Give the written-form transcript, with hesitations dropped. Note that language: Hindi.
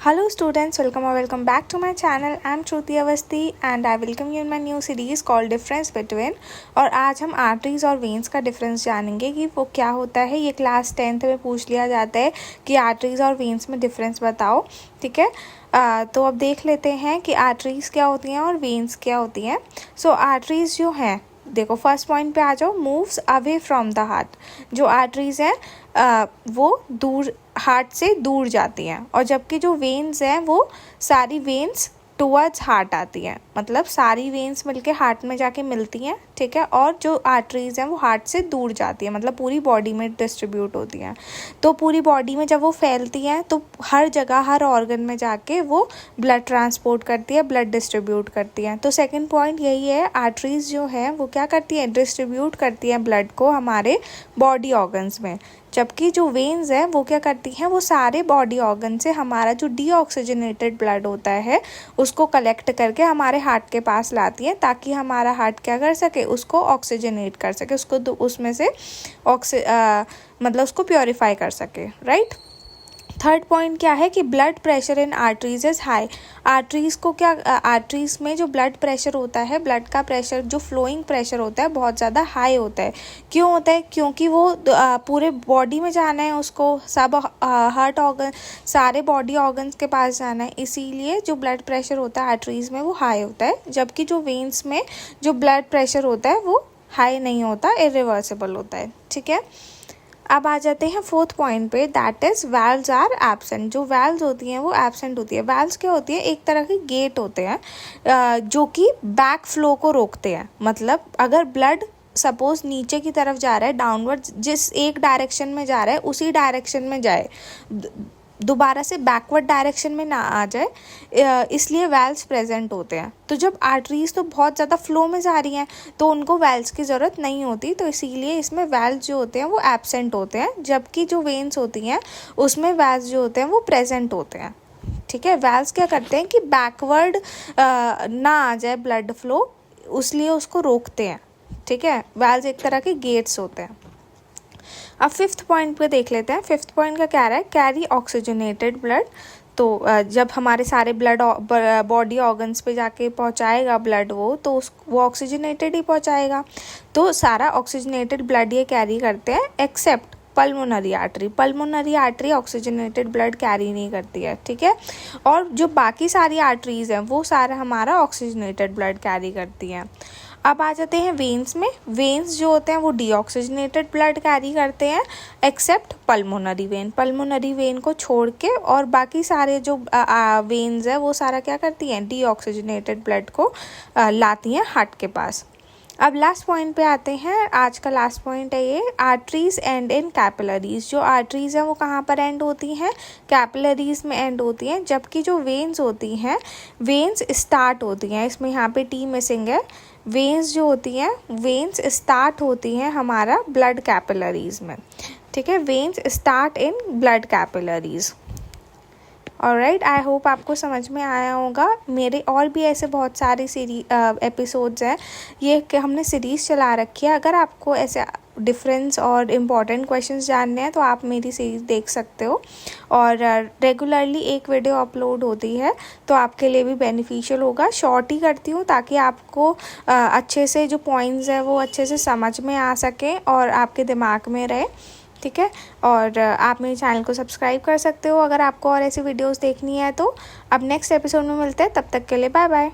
Hello students, welcome or welcome back to my channel. I am Shruti Awasthi and I welcome you in my new series called Difference Between। और आज हम आर्टरीज और वेन्स का डिफरेंस जानेंगे कि वो क्या होता है। ये क्लास 10th में पूछ लिया जाता है कि आर्टरीज और वेन्स में डिफरेंस बताओ, ठीक है। तो अब देख लेते हैं कि आर्टरीज क्या होती हैं और वेन्स क्या होती हैं। सो आर्टरीज जो हैं, देखो फर्स्ट पॉइंट पे आ जाओ, moves away from the heart. जो आर्टरीज हैं वो दूर, हार्ट से दूर जाती हैं, और जबकि जो वेन्स हैं वो सारी वेन्स टुवर्ड्स हार्ट आती हैं, मतलब सारी वेन्स मिलके हार्ट में जाके मिलती हैं, ठीक है। और जो आर्टरीज हैं वो हार्ट से दूर जाती हैं, मतलब पूरी बॉडी में डिस्ट्रीब्यूट होती हैं। तो पूरी बॉडी में जब वो फैलती हैं तो हर जगह, हर ऑर्गन में जाके वो ब्लड ट्रांसपोर्ट करती है, ब्लड डिस्ट्रीब्यूट करती हैं। तो सेकंड पॉइंट यही है, आर्टरीज जो है वो क्या करती हैं, डिस्ट्रीब्यूट करती हैं ब्लड को हमारे बॉडी ऑर्गन्स में, जबकि जो वेन्स हैं वो क्या करती हैं, वो सारे बॉडी ऑर्गन से हमारा जो डीऑक्सीजनेटेड ब्लड होता है उसको कलेक्ट करके हमारे हार्ट के पास लाती हैं, ताकि हमारा हार्ट क्या कर सके, उसको ऑक्सीजनेट कर सके, उसको उसमें से मतलब उसको प्योरीफाई कर सके, राइट। थर्ड पॉइंट क्या है कि blood pressure in arteries is high. Arteries को क्या, आर्टरीज में जो ब्लड प्रेशर होता है, ब्लड का प्रेशर, जो फ्लोइंग प्रेशर होता है बहुत ज़्यादा हाई होता है। क्यों होता है? क्योंकि वो पूरे बॉडी में जाना है, उसको सब हार्ट ऑर्गन, सारे बॉडी ऑर्गन्स के पास जाना है, इसीलिए जो ब्लड प्रेशर होता है आर्टरीज में वो हाई होता है। जबकि जो वेन्स में जो ब्लड प्रेशर होता है वो हाई नहीं होता, इरिवर्सिबल होता है, ठीक है। अब आ जाते हैं फोर्थ पॉइंट पे, that is valves are absent. जो वैल्व्स होती हैं वो एब्सेंट होती है। वैल्व्स क्या होती है, एक तरह के गेट होते हैं जो कि बैक फ्लो को रोकते हैं। मतलब अगर ब्लड सपोज नीचे की तरफ जा रहा है, डाउनवर्ड, जिस एक डायरेक्शन में जा रहा है उसी डायरेक्शन में जाए, दोबारा से बैकवर्ड डायरेक्शन में ना आ जाए, इसलिए वैल्व्स प्रेजेंट होते हैं। तो जब आर्टरीज तो बहुत ज़्यादा फ्लो में जा रही हैं तो उनको वैल्व्स की ज़रूरत नहीं होती, तो इसीलिए इसमें वैल्व्स जो होते हैं वो एब्सेंट होते हैं। जबकि जो वेन्स होती हैं उसमें वैल्व्स जो होते हैं वो प्रेजेंट होते हैं, ठीक है। वैल्व्स क्या करते हैं कि बैकवर्ड ना आ जाए ब्लड फ्लो, इसलिए उसको रोकते हैं, ठीक है। वैल्व्स एक तरह के गेट्स होते हैं। अब फिफ्थ पॉइंट पे देख लेते हैं। फिफ्थ पॉइंट का क्या रहा है, कैरी ऑक्सीजनेटेड ब्लड। तो जब हमारे सारे ब्लड बॉडी ऑर्गन्स पे जाके पहुंचाएगा ब्लड वो ऑक्सीजनेटेड ही पहुंचाएगा। तो सारा ऑक्सीजनेटेड ब्लड ये कैरी करते हैं, accept pulmonary artery. Pulmonary artery oxygenated blood carry नहीं करती है, ठीक है। और जो बाकी सारी आर्टरीज हैं वो सारा हमारा ऑक्सीजनेटेड ब्लड कैरी करती हैं। अब आ जाते हैं वेन्स में। वेन्स जो होते हैं वो डीऑक्सीजनेटेड ब्लड कैरी करते हैं, accept pulmonary vein. Pulmonary vein को छोड़ के और बाकी सारे जो वेन्स है वो सारा क्या करती हैं, डीऑक्सीजनेटेड ब्लड को लाती हैं हार्ट के पास। अब लास्ट पॉइंट पे आते हैं। आज का लास्ट पॉइंट है ये, आर्टरीज एंड इन कैपिलरीज। जो आर्टरीज हैं वो कहाँ पर एंड होती हैं, कैपिलरीज में एंड होती हैं। जबकि जो वेन्स होती हैं, वेन्स स्टार्ट होती हैं, इसमें यहाँ पे टी मिसिंग है। वेन्स जो होती हैं, वेन्स स्टार्ट होती हैं हमारा ब्लड कैपिलरीज में, ठीक है। Veins start in blood capillaries. Alright, I hope आपको समझ में आया होगा। मेरे और भी ऐसे बहुत सारे एपिसोड्स हैं, ये कि हमने सीरीज़ चला रखी है। अगर आपको ऐसे डिफरेंस और इम्पॉर्टेंट क्वेश्चंस जानने हैं तो आप मेरी सीरीज़ देख सकते हो। और रेगुलरली एक वीडियो अपलोड होती है, तो आपके लिए भी बेनिफिशियल होगा। शॉर्ट ही करती हूँ ताकि आपको अच्छे से जो पॉइंट्स हैं वो अच्छे से समझ में आ सकें और आपके दिमाग में रहे, ठीक है। और आप मेरे चैनल को सब्सक्राइब कर सकते हो अगर आपको और ऐसी वीडियोस देखनी है तो। अब नेक्स्ट एपिसोड में मिलते हैं, तब तक के लिए बाय बाय।